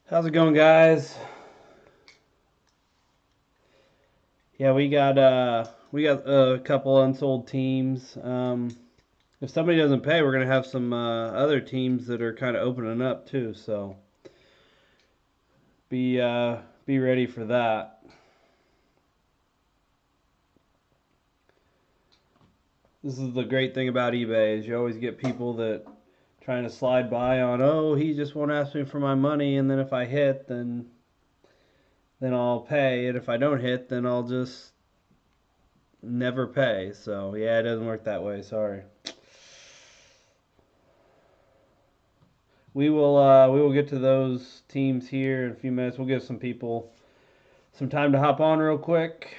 How's it going, guys? Yeah, we got a couple unsold teams. If somebody doesn't pay, we're gonna have some other teams that are kind of opening up too. So be ready for that. This is the great thing about eBay is you always get people that trying to slide by on, oh, he just won't ask me for my money, and then if I hit, then I'll pay, and if I don't hit, then I'll just never pay. So yeah, it doesn't work that way. Sorry. We will get to those teams here in a few minutes. We'll give some people some time to hop on real quick.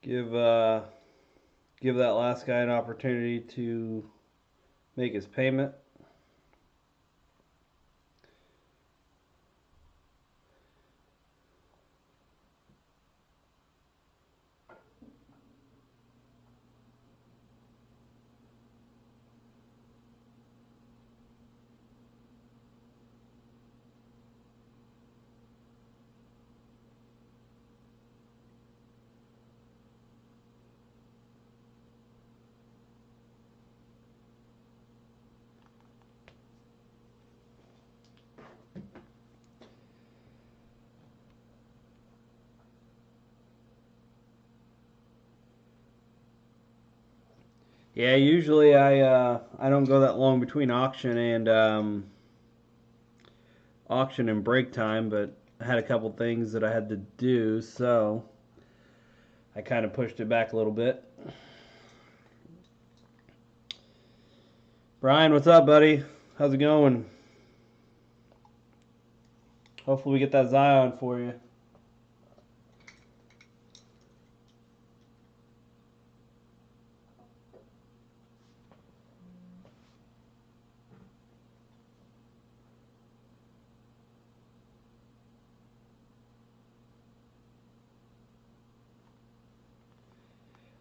Give give that last guy an opportunity to make his payment. Yeah, usually I don't go that long between auction and break time, but I had a couple things that I had to do, so I kind of pushed it back a little bit. Brian, what's up, buddy? How's it going? Hopefully we get that Zion for you.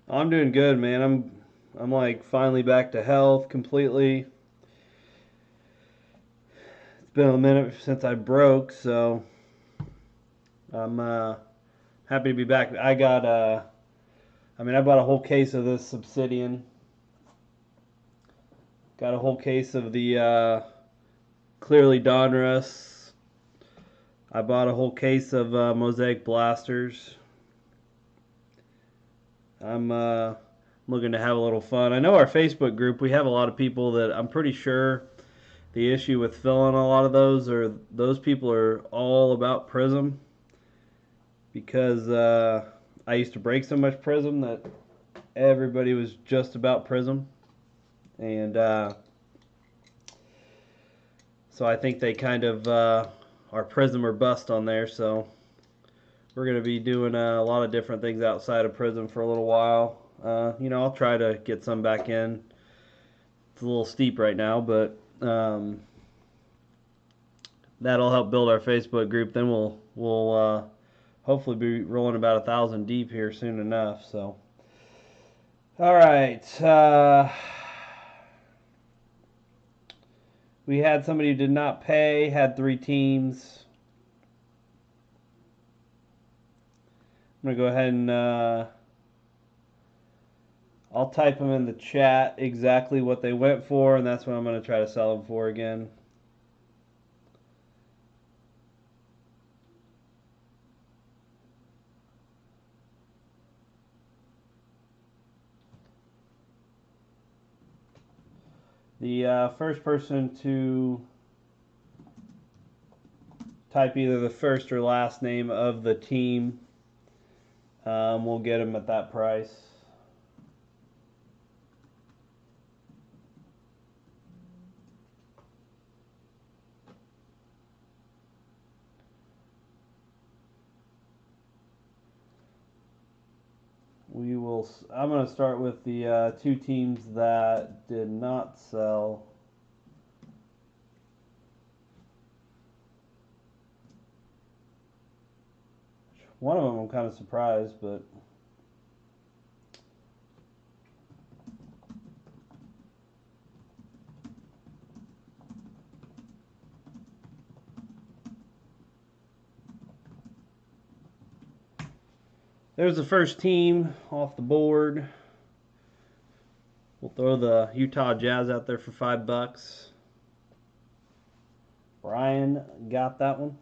I'm doing good, man. I'm like finally back to health completely. It's been a minute since I broke, so I'm happy to be back. I bought a whole case of this Obsidian. Got a whole case of the clearly Donruss. I bought a whole case of Mosaic Blasters. I'm looking to have a little fun. I know our Facebook group, we have a lot of people that I'm pretty sure the issue with filling a lot of those are those people are all about Prism because I used to break so much Prism that everybody was just about Prism. And so I think they kind of are Prism or bust on there. So we're going to be doing a lot of different things outside of Prism for a little while. I'll try to get some back in. It's a little steep right now, but that'll help build our Facebook group. Then we'll hopefully be rolling about 1,000 deep here soon enough. So, all right. We had somebody who did not pay. Had 3 teams. I'm gonna go ahead and I'll type them in the chat exactly what they went for, and that's what I'm gonna try to sell them for again. The first person to type either the first or last name of the team we'll get them at that price. I'm gonna start with the two teams that did not sell. One of them I'm kind of surprised, but there's the first team off the board. We'll throw the Utah Jazz out there for $5. Brian got that one.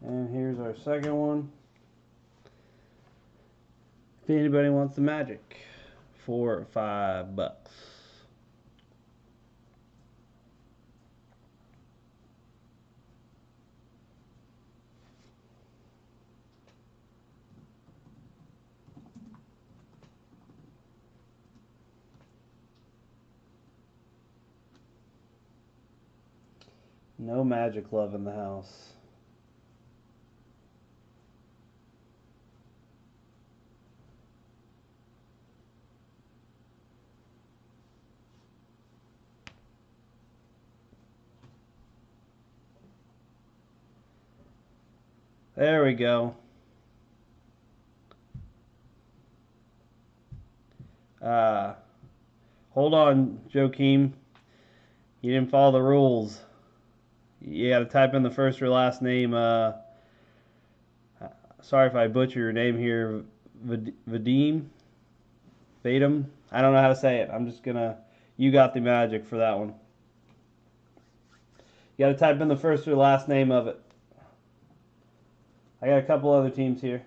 And here's our second one. If anybody wants the Magic, $4 or $5. No Magic love in the house. There we go. Hold on, Joakim. You didn't follow the rules. You got to type in the first or last name. Sorry if I butcher your name here. Vadim? Vadim? I don't know how to say it. I'm just going to... You got the Magic for that one. You got to type in the first or last name of it. I got a couple other teams here.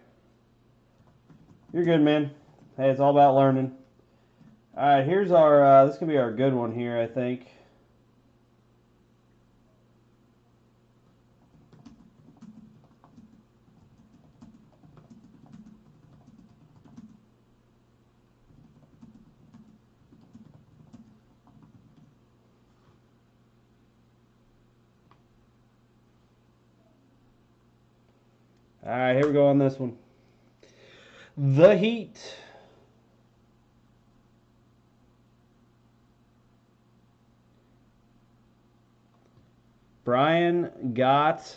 You're good, man. Hey, it's all about learning. All right, here's our... this is going to be our good one here, I think. All right, here we go on this one. The Heat. Brian got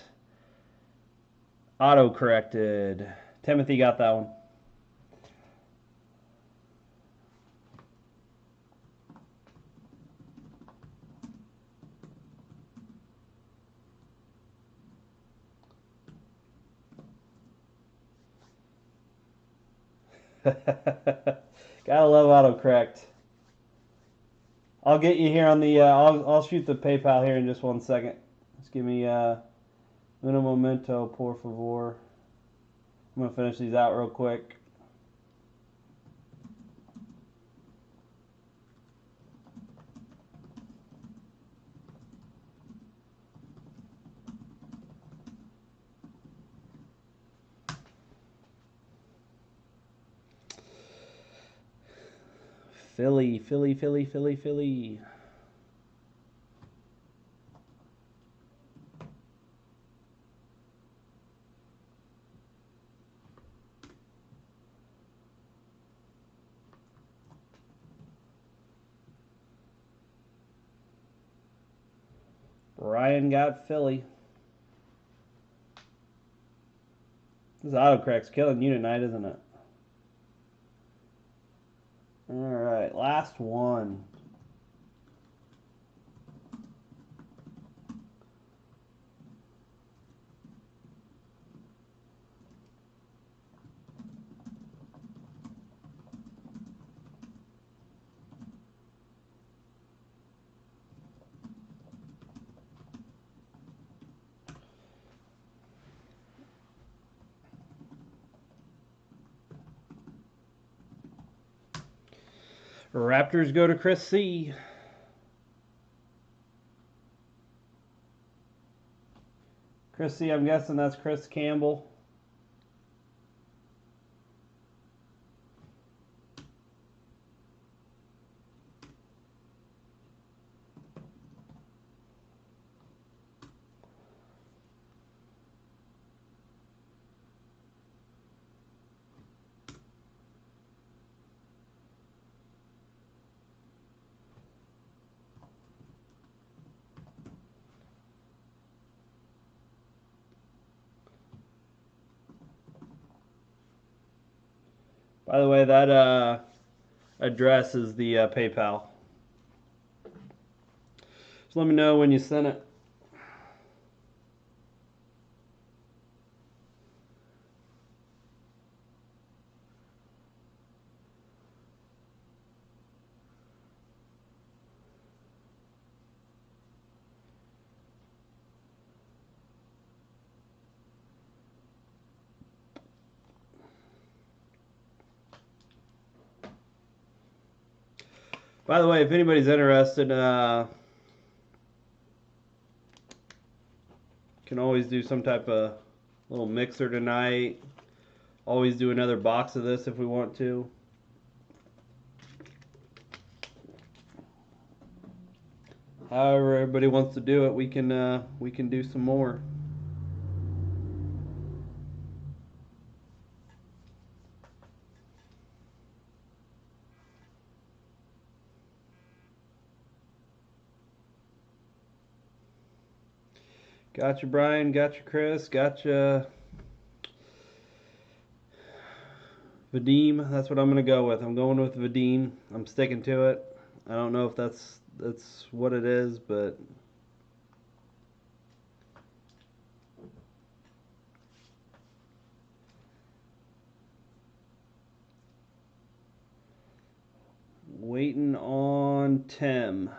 auto-corrected. Timothy got that one. Gotta love autocorrect. I'll get you here on the. I'll shoot the PayPal here in just 1 second. Just give me uno momento, por favor. I'm gonna finish these out real quick. Philly, Philly, Philly, Philly, Philly. Ryan got Philly. This autocorrect's killing you tonight, isn't it? All right, last one. Raptors go to Chris C. Chrissy, I'm guessing that's Chris Campbell. By the way, that address is the PayPal. Just let me know when you send it. By the way, if anybody's interested, can always do some type of little mixer tonight. Always do another box of this if we want to. However everybody wants to do it, we can do some more. Gotcha, Brian. Gotcha, Chris. Gotcha, Vadim. That's what I'm gonna go with. I'm going with Vadim. I'm sticking to it. I don't know if that's what it is, but waiting on Tim.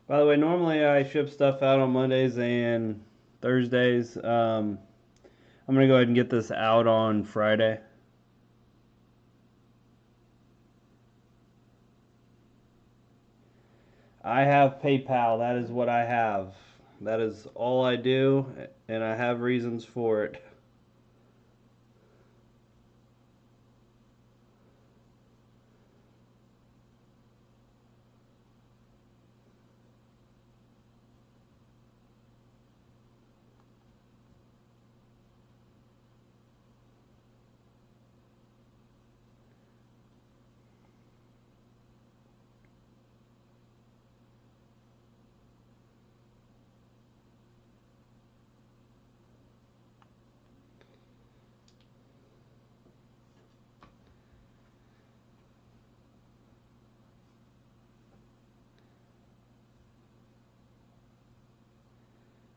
By the way, normally I ship stuff out on Mondays and Thursdays. I'm going to go ahead and get this out on Friday. I have PayPal. That is what I have. That is all I do, and I have reasons for it.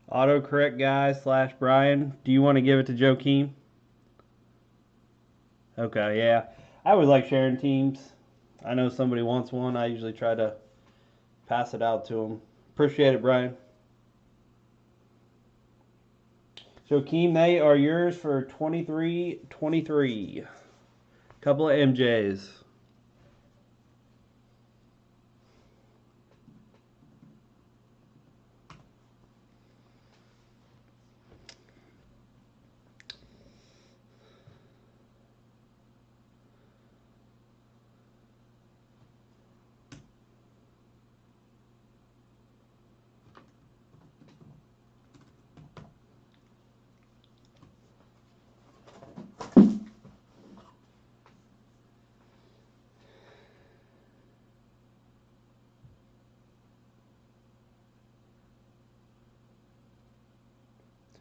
Autocorrect guy / Brian. Do you want to give it to Joakim? Okay, yeah. I always like sharing teams. I know somebody wants one. I usually try to pass it out to them. Appreciate it, Brian. Joakim, they are yours for 23.23. Couple of MJs.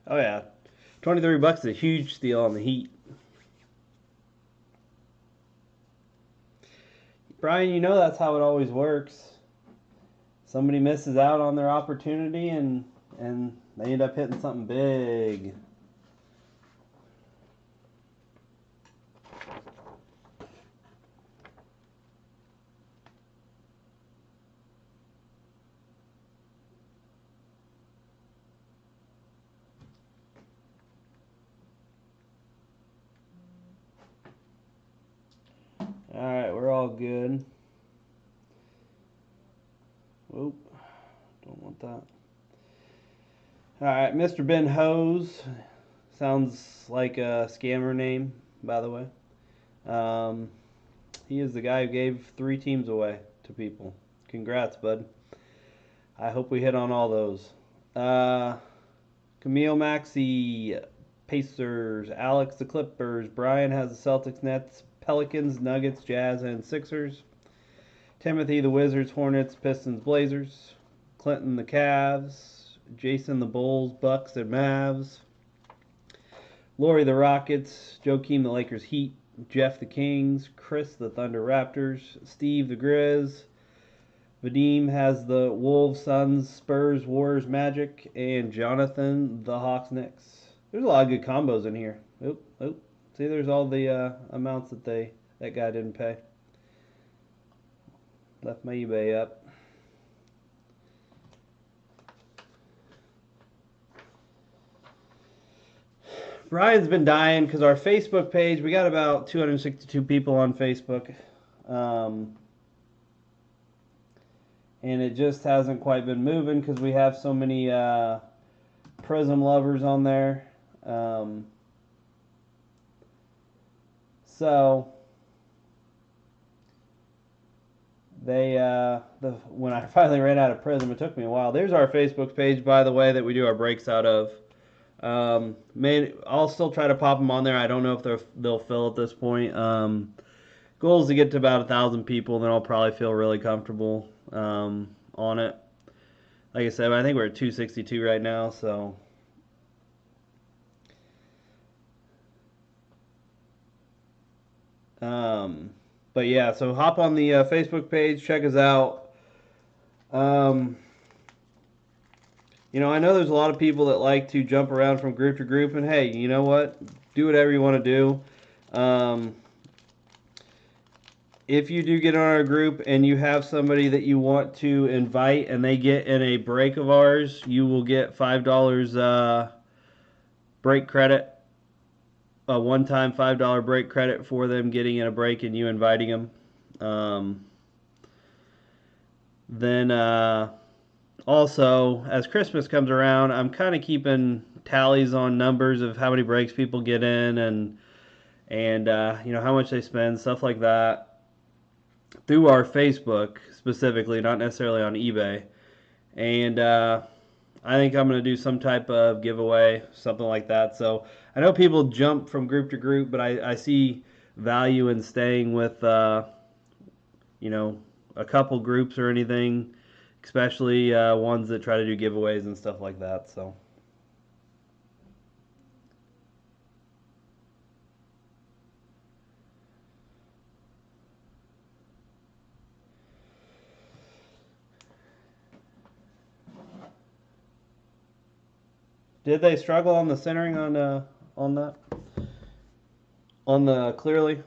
Oh yeah, $23 is a huge steal on the Heat. Brian, you know that's how it always works. somebody misses out on their opportunity and they end up hitting something big. Alright, we're all good. Oop, don't want that. Alright, Mr. Ben Hose. Sounds like a scammer name, by the way. He is the guy who gave 3 teams away to people. Congrats, bud. I hope we hit on all those. Camille Maxey, Pacers. Alex, the Clippers. Brian has the Celtics, Nets, Pelicans, Nuggets, Jazz, and Sixers. Timothy, the Wizards, Hornets, Pistons, Blazers. Clinton, the Cavs. Jason, the Bulls, Bucks, and Mavs. Lori, the Rockets. Joakim, the Lakers, Heat. Jeff, the Kings. Chris, the Thunder, Raptors. Steve, the Grizz. Vadim has the Wolves, Suns, Spurs, Warriors, Magic. And Jonathan, the Hawks, Knicks. There's a lot of good combos in here. Oop. See, there's all the amounts that guy didn't pay. Left my eBay up. Brian's been dying because our Facebook page, we got about 262 people on Facebook. And it just hasn't quite been moving because we have so many Prism lovers on there. So they when I finally ran out of Prism, it took me a while. There's our Facebook page, by the way, that we do our breaks out of. I'll still try to pop them on there. I don't know if they'll fill at this point. Goal is to get to about 1,000 people, then I'll probably feel really comfortable on it. Like I said, I think we're at 262 right now, so. But yeah, so hop on the Facebook page, check us out. You know, I know there's a lot of people that like to jump around from group to group, and hey, you know what? Do whatever you want to do. If you do get on our group and you have somebody that you want to invite and they get in a break of ours, you will get $5 break credit. A one-time $5 break credit for them getting in a break and you inviting them. Then also, as Christmas comes around, I'm kind of keeping tallies on numbers of how many breaks people get in and you know, how much they spend, stuff like that, through our Facebook specifically, not necessarily on eBay. And I think I'm going to do some type of giveaway, something like that. So I know people jump from group to group, but I see value in staying with, you know, a couple groups or anything, especially ones that try to do giveaways and stuff like that. So. Did they struggle on the centering on that? On the clearly?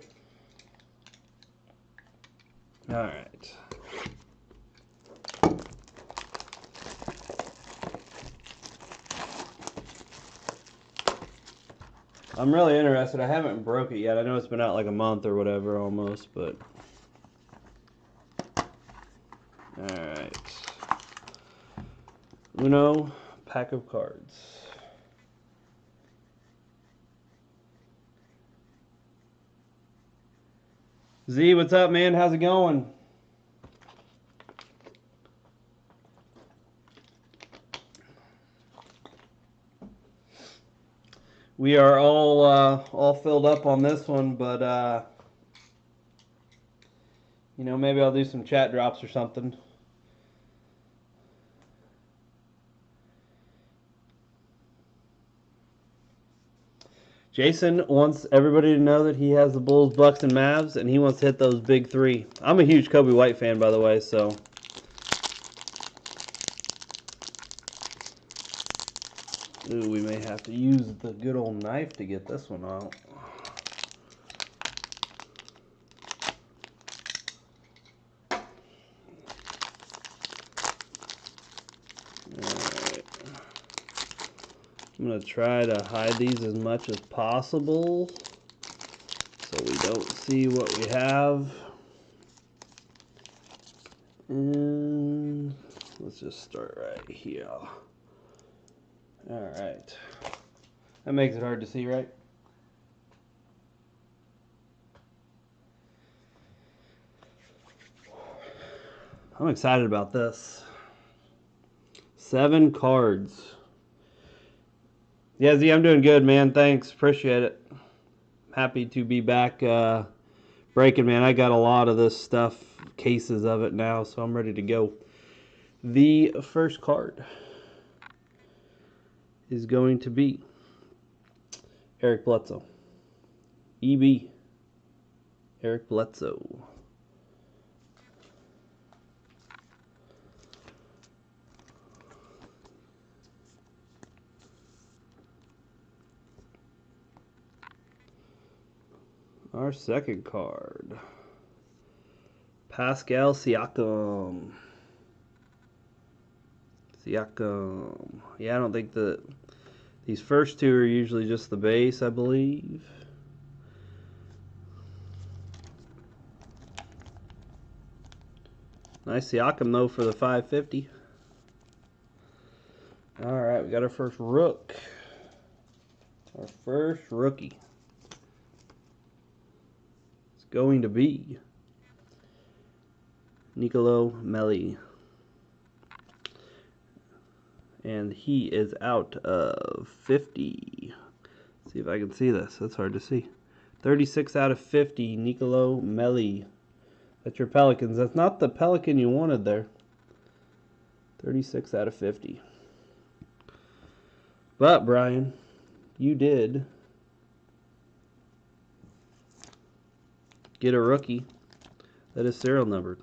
All right. I'm really interested. I haven't broke it yet. I know it's been out like a month or whatever almost, but all right. Uno pack of cards. Z, what's up, man? How's it going? We are all filled up on this one, but you know, maybe I'll do some chat drops or something. Jason wants everybody to know that he has the Bulls, Bucks, and Mavs, and he wants to hit those big 3. I'm a huge Kobe White fan, by the way, so Ooh, we may have to use the good old knife to get this one out. Alright. I'm going to try to hide these as much as possible so we don't see what we have. And let's just start right here. Alright. That makes it hard to see, right? I'm excited about this. 7 cards. Yeah, Z, I'm doing good, man. Thanks. Appreciate it. Happy to be back breaking, man. I got a lot of this stuff, cases of it now, so I'm ready to go. The first card is going to be Eric Bledsoe. EB. Eric Bledsoe. Our second card, Pascal Siakam. Siakam. Yeah, I don't think that these first two are usually just the base, I believe. Nice Siakam though for the 550. All right, we got our first rook. Our first rookie. Going to be Nicolo Melli. And he is out of 50. Let's see if I can see this. That's hard to see. 36 out of 50, Nicolo Melli. That's your Pelicans. That's not the Pelican you wanted there. 36 out of 50. But, Brian, you did get a rookie that is serial numbered.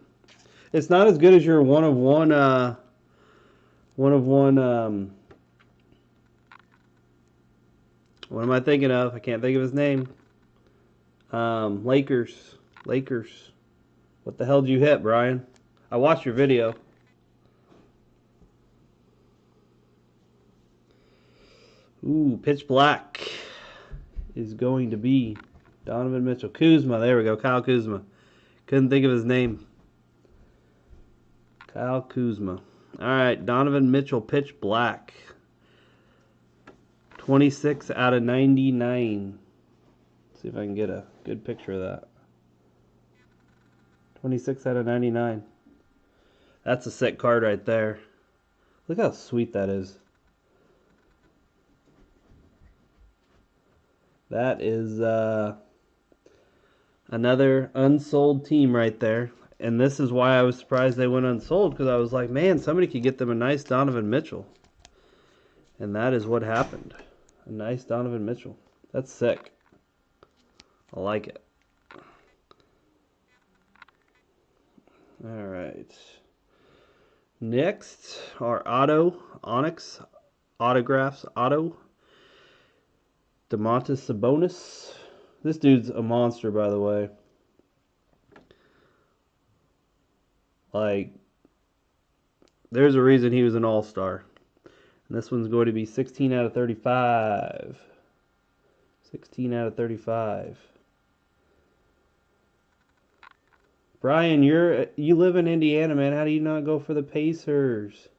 It's not as good as your one of one. What am I thinking of? I can't think of his name. Lakers. What the hell did you hit, Brian? I watched your video. Ooh, pitch black is going to be Donovan Mitchell. Kuzma, there we go, Kyle Kuzma. Couldn't think of his name. Kyle Kuzma. Alright, Donovan Mitchell, pitch black. 26 out of 99. Let's see if I can get a good picture of that. 26 out of 99. That's a sick card right there. Look how sweet that is. That is another unsold team right there. And this is why I was surprised they went unsold, because I was like, man, somebody could get them a nice Donovan Mitchell. And that is what happened. A nice Donovan Mitchell. That's sick. I like it. Alright. Next, our Onyx autographs auto. Domantas Sabonis. This dude's a monster, by the way. Like, there's a reason he was an all-star. And this one's going to be 16 out of 35. 16 out of 35. Brian, you live in Indiana, man. How do you not go for the Pacers?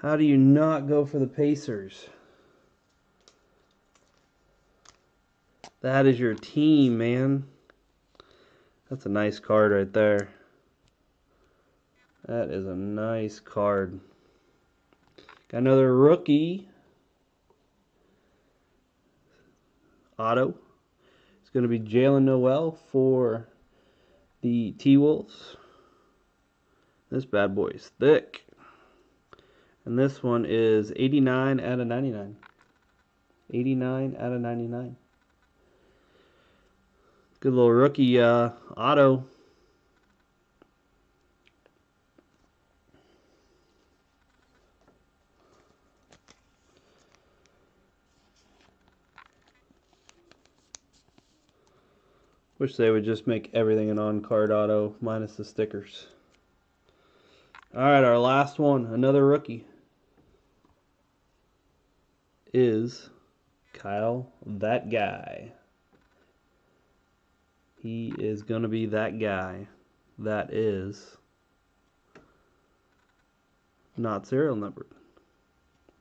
How do you not go for the Pacers? That is your team, man. That's a nice card right there. That is a nice card. Got another rookie. Auto. It's going to be Jalen Noel for the T-Wolves. This bad boy is thick. And this one is 89 out of 99. 89 out of 99. Good little rookie auto. Wish they would just make everything an on-card auto minus the stickers. Alright, our last one, another rookie, is Kyle, that guy. He is going to be that guy. That is not serial numbered.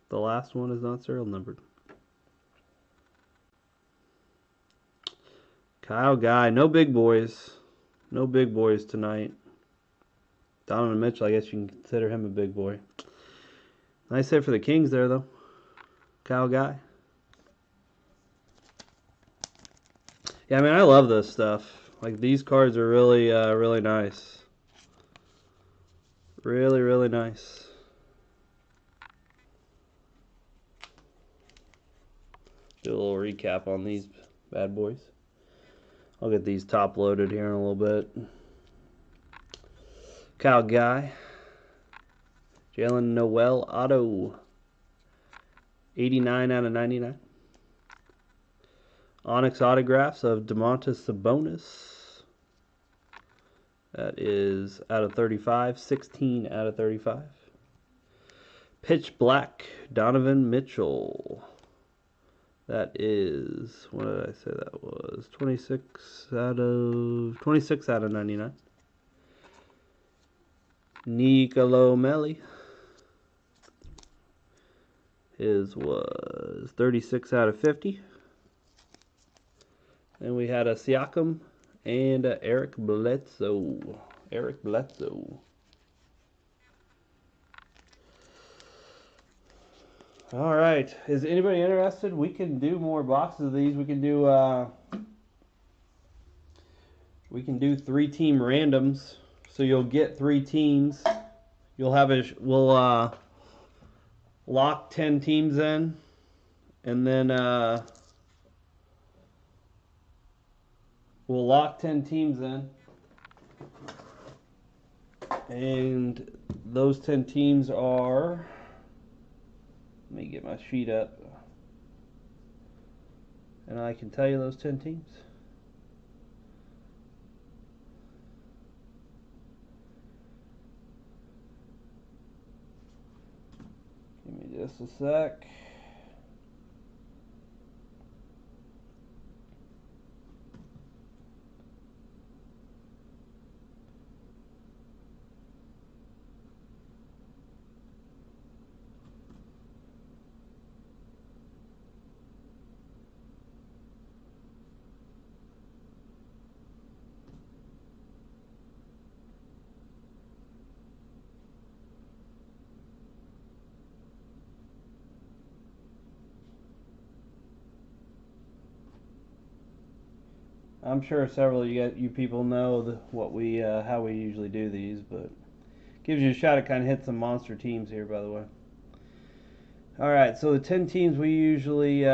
The last one is not serial numbered. Kyle Guy, no big boys. No big boys tonight. Donovan Mitchell, I guess you can consider him a big boy. Nice hit for the Kings there, though. Kyle Guy. Yeah, I mean, I love this stuff. Like, these cards are really, really nice. Really, really nice. Do a little recap on these bad boys. I'll get these top loaded here in a little bit. Kyle Guy. Jalen Noel auto. 89 out of 99. Onyx autographs of Domantas Sabonis. That is out of 35. 16 out of 35. Pitch Black Donovan Mitchell. That is, what did I say that was? 26 out of 99. Nicolo Melli. His was 36 out of 50. And we had a Siakam and a Eric Bledsoe. Eric Bledsoe. All right. Is anybody interested? We can do more boxes of these. We can do 3-team randoms. So you'll get 3 teams. We'll lock 10 teams in, and then we'll lock 10 teams in, and those 10 teams are. Let me get my sheet up, and I can tell you those 10 teams. Give me just a sec. I'm sure several of you people know how we usually do these, but gives you a shot at kind of hit some monster teams here, by the way. All right, so the 10 teams we usually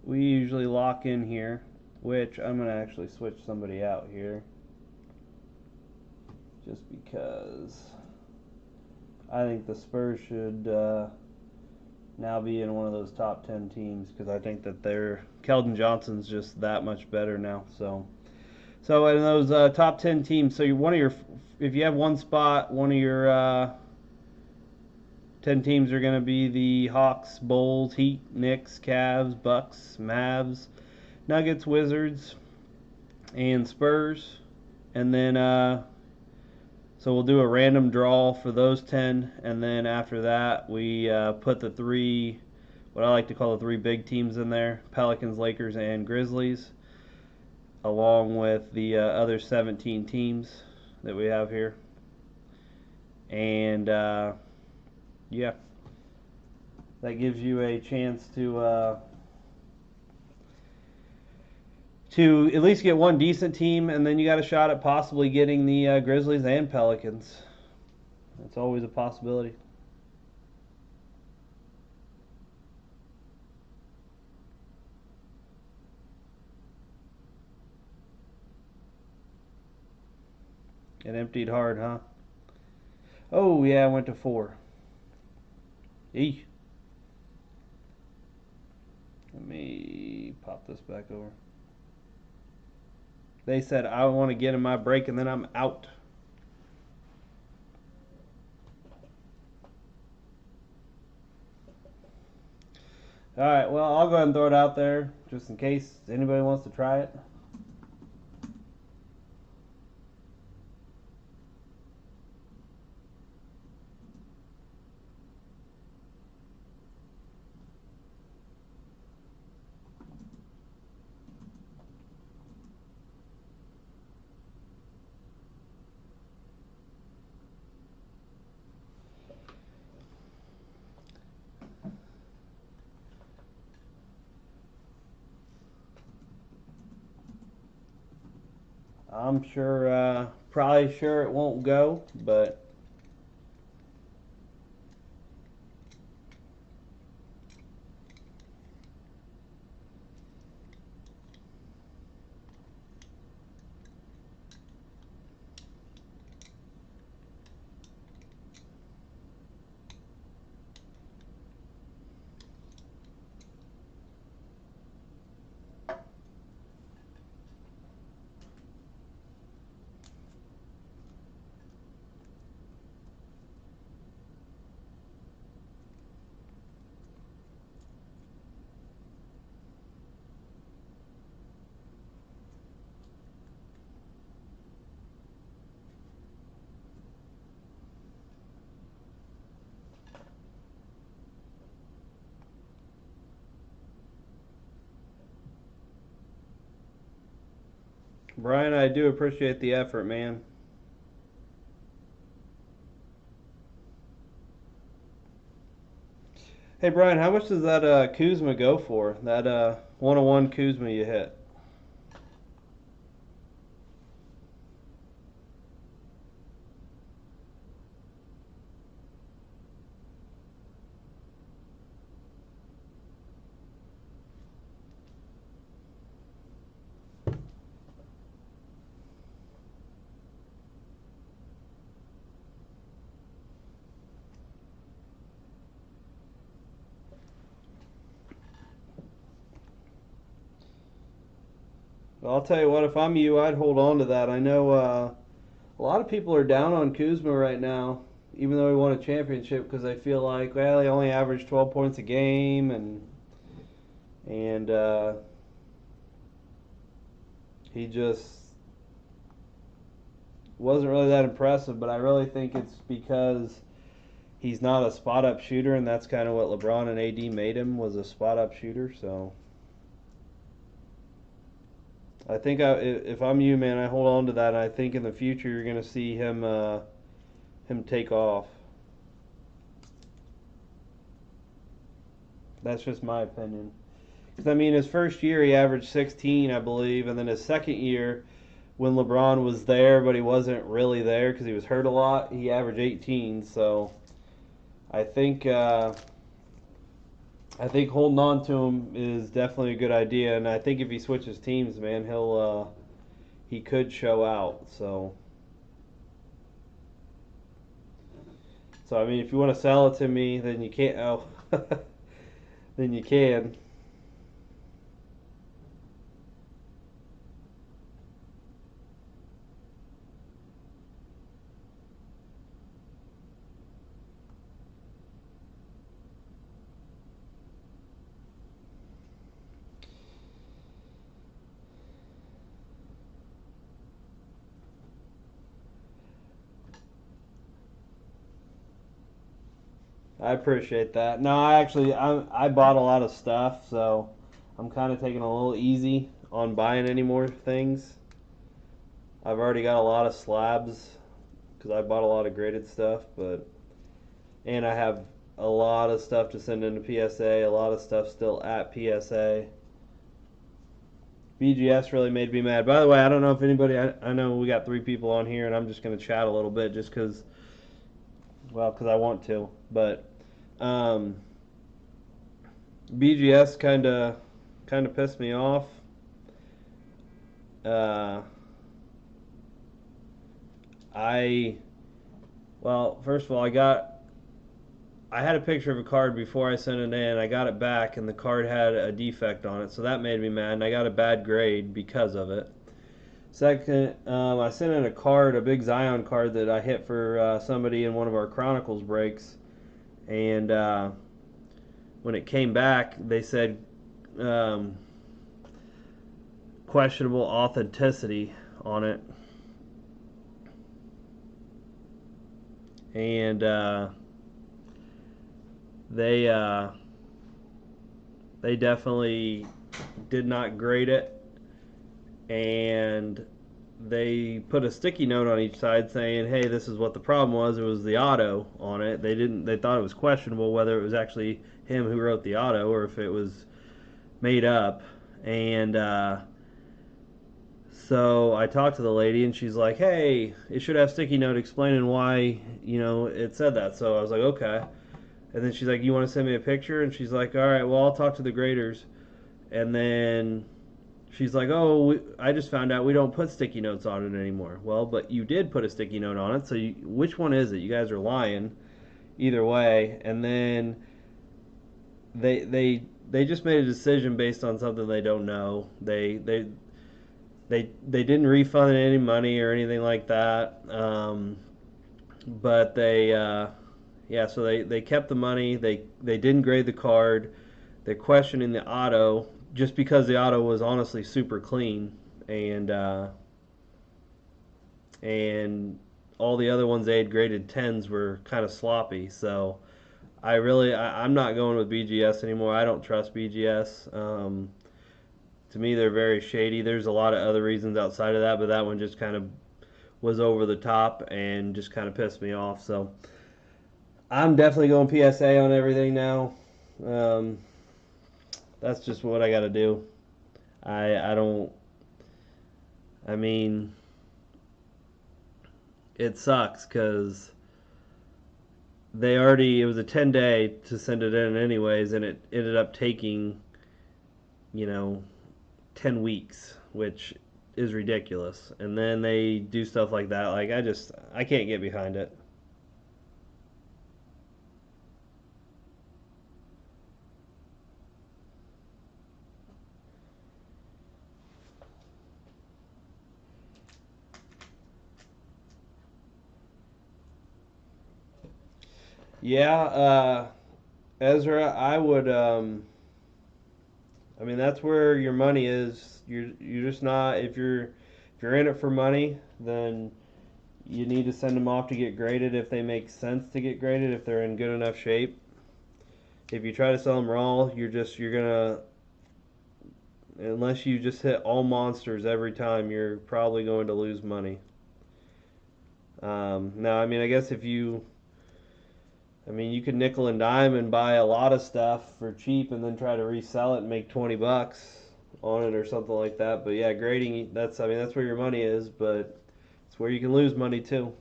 lock in here, which I'm going to actually switch somebody out here just because I think the Spurs should now be in one of those top 10 teams, because I think that Keldon Johnson's just that much better now. So in those top 10 teams, so if you have one spot, one of your 10 teams are going to be the Hawks, Bulls, Heat, Knicks, Cavs, Bucks, Mavs, Nuggets, Wizards, and Spurs. And then so we'll do a random draw for those 10, and then after that we put the what I like to call the 3 big teams in there: Pelicans, Lakers, and Grizzlies, along with the other 17 teams that we have here. And yeah, that gives you a chance to at least get one decent team, and then you got a shot at possibly getting the Grizzlies and Pelicans. It's always a possibility. It emptied hard, huh? Oh, yeah, I went to 4. Eesh. Let me pop this back over. They said I want to get in my break and then I'm out. All right, well, I'll go ahead and throw it out there just in case anybody wants to try it. I'm sure, probably sure it won't go, but Brian, I do appreciate the effort, man. Hey, Brian, how much does that Kuzma go for? That 101 Kuzma you hit? Well, I'll tell you what, if I'm you, I'd hold on to that. I know a lot of people are down on Kuzma right now, even though he won a championship, because they feel like, well, he only averaged 12 points a game, and he just wasn't really that impressive. But I really think it's because he's not a spot up shooter, and that's kind of what LeBron and AD made him, was a spot up shooter. So I think if I'm you, man, I hold on to that. And I think in the future you're going to see him take off. That's just my opinion. Because I mean, his first year he averaged 16, I believe, and then his second year, when LeBron was there, but he wasn't really there because he was hurt a lot, he averaged 18. So I think holding on to him is definitely a good idea, and I think if he switches teams, man, he could show out. So I mean, if you want to sell it to me, then you can't. Oh, then you can. I appreciate that. No, I bought a lot of stuff, so I'm kind of taking a little easy on buying any more things. I've already got a lot of slabs because I bought a lot of graded stuff, and I have a lot of stuff to send into PSA, a lot of stuff still at PSA. BGS really made me mad. By the way, I don't know if anybody, I know we got 3 people on here, and I'm just going to chat a little bit just because, well, because I want to. But BGS kind of pissed me off. I Well, first of all, I got I had a picture of a card before I sent it in. I got it back, and the card had a defect on it, so that made me mad, and I got a bad grade because of it. Second, I sent in a card, a big Zion card that I hit for somebody in one of our Chronicles breaks, and when it came back, they said um, questionable authenticity on it, and they they definitely did not grade it, and they put a sticky note on each side saying, "Hey, this is what the problem was. It was the auto on it." They didn't. They thought it was questionable whether it was actually him who wrote the auto or if it was made up. And so I talked to the lady, and she's like, "Hey, it should have sticky note explaining why it said that." So I was like, "Okay." And then she's like, "You want to send me a picture?" And she's like, "All right, well, I'll talk to the graders." And then she's like, "Oh, I just found out we don't put sticky notes on it anymore." Well, but you did put a sticky note on it, so which one is it? You guys are lying either way. And then they just made a decision based on something they don't know. They didn't refund any money or anything like that. But yeah, so they kept the money. They didn't grade the card. They're questioning the auto just because the auto was honestly super clean, and and all the other ones they had graded tens were kind of sloppy. So I'm not going with BGS anymore. I don't trust BGS. To me, they're very shady. There's a lot of other reasons outside of that, but that one just kind of was over the top and just kind of pissed me off. So I'm definitely going PSA on everything now. Um, that's just what I got to do. I don't. I mean, it sucks because it was a 10-day to send it in anyways, and it ended up taking you know 10 weeks, which is ridiculous. And then they do stuff like that. Like I can't get behind it. Yeah, Ezra, I would. I mean, that's where your money is. You're just not. If you're in it for money, then you need to send them off to get graded if they make sense to get graded, if they're in good enough shape. If you try to sell them raw, you're gonna, unless you just hit all monsters every time, you're probably going to lose money. Now, I mean, I guess I mean, you could nickel and dime and buy a lot of stuff for cheap and then try to resell it and make $20 on it or something like that. But yeah, grading, I mean, that's where your money is, but it's where you can lose money too.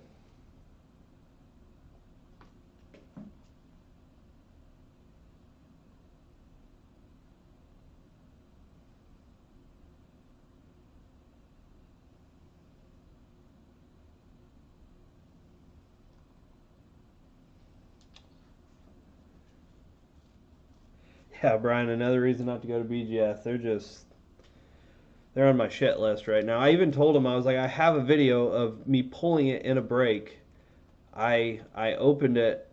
Yeah, Brian, another reason not to go to BGS. They're on my shit list right now. I even told them, I was like, I have a video of me pulling it in a break. I opened it.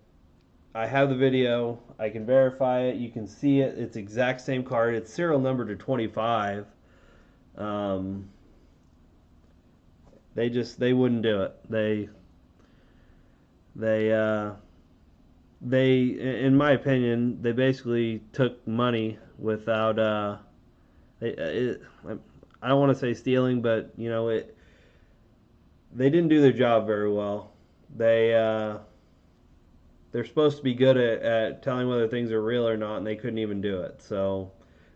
I have the video. I can verify it. You can see it. It's exact same card. It's serial number to 25. Um, they wouldn't do it. They in my opinion, they basically took money without it, I don't want to say stealing, but they didn't do their job very well. They're supposed to be good at telling whether things are real or not, and they couldn't even do it. So,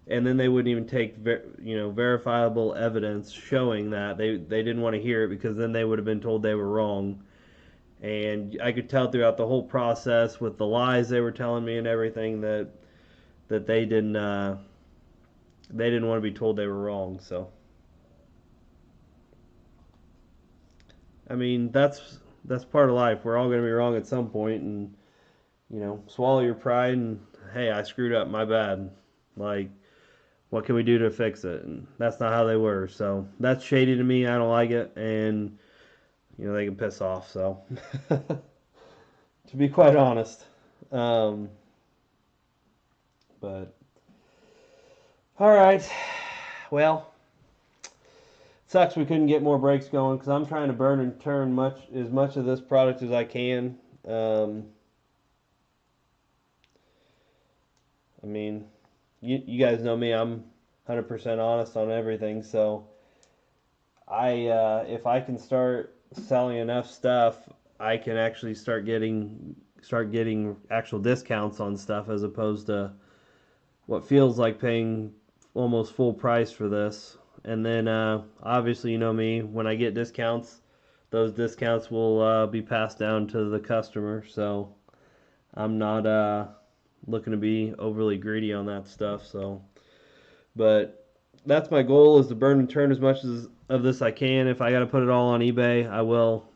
and then they wouldn't even take verifiable evidence showing that they didn't want to hear it, because then they would have been told they were wrong. And I could tell throughout the whole process with the lies they were telling me and everything that they didn't want to be told they were wrong. So I mean, that's part of life. We're all going to be wrong at some point, and swallow your pride and, hey, I screwed up, my bad. Like, what can we do to fix it? And that's not how they were. So that's shady to me. I don't like it, and they can piss off. So to be quite honest, um, but all right, well, sucks we couldn't get more breaks going because I'm trying to burn and turn as much of this product as I can. I mean, you guys know me. I'm 100% honest on everything. So if I can start selling enough stuff, I can actually start getting actual discounts on stuff as opposed to what feels like paying almost full price for this. And then obviously, you know me, when I get discounts, those discounts will be passed down to the customer. So I'm not looking to be overly greedy on that stuff. So, but that's my goal, is to burn and turn as much of this I can. If I got to put it all on eBay, I will.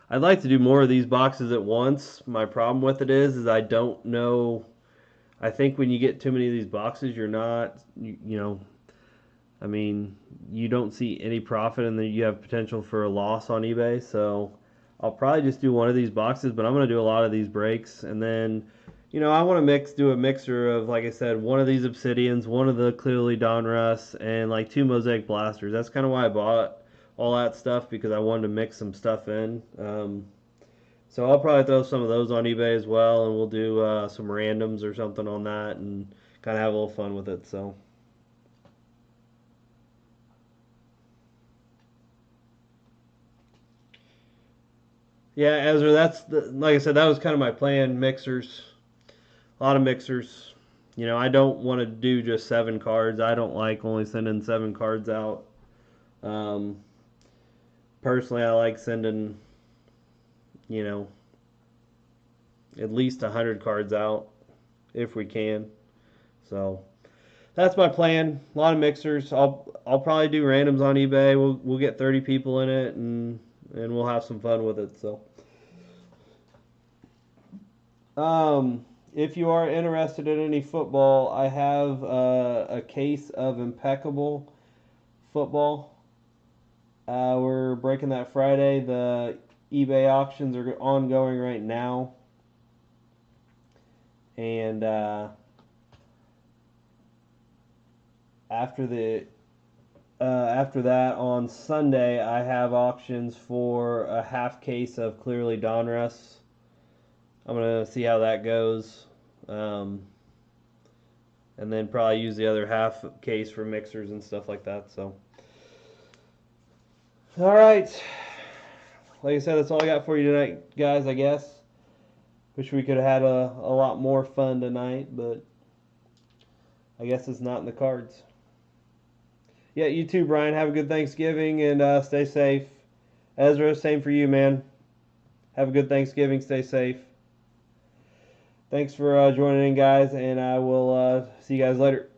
I'd like to do more of these boxes at once. My problem with it is I don't know. I think when you get too many of these boxes, you're not, I mean, you don't see any profit, and then you have potential for a loss on eBay. So I'll probably just do one of these boxes, but I'm going to do a lot of these breaks. And then, I want to do a mixer of, like I said, one of these Obsidians, one of the clearly Donruss, and like 2 Mosaic Blasters. That's kind of why I bought all that stuff, because I wanted to mix some stuff in. So I'll probably throw some of those on eBay as well, and we'll do some randoms or something on that and kind of have a little fun with it. So. Yeah, Ezra, like I said, that was kind of my plan. Mixers, a lot of mixers. I don't want to do just 7 cards. I don't like only sending 7 cards out. Personally, I like sending, at least 100 cards out if we can. So that's my plan. A lot of mixers. I'll probably do randoms on eBay. We'll get 30 people in it, and we'll have some fun with it. So, if you are interested in any football, I have a case of Impeccable football. We're breaking that Friday. The eBay auctions are ongoing right now, and after that, on Sunday, I have auctions for a half case of clearly Donruss. I'm going to see how that goes. And then probably use the other half case for mixers and stuff like that. So, all right. Like I said, that's all I got for you tonight, guys, I guess. Wish we could have had a lot more fun tonight, but I guess it's not in the cards. Yeah, you too, Brian. Have a good Thanksgiving and stay safe. Ezra, same for you, man. Have a good Thanksgiving. Stay safe. Thanks for joining in, guys, and I will see you guys later.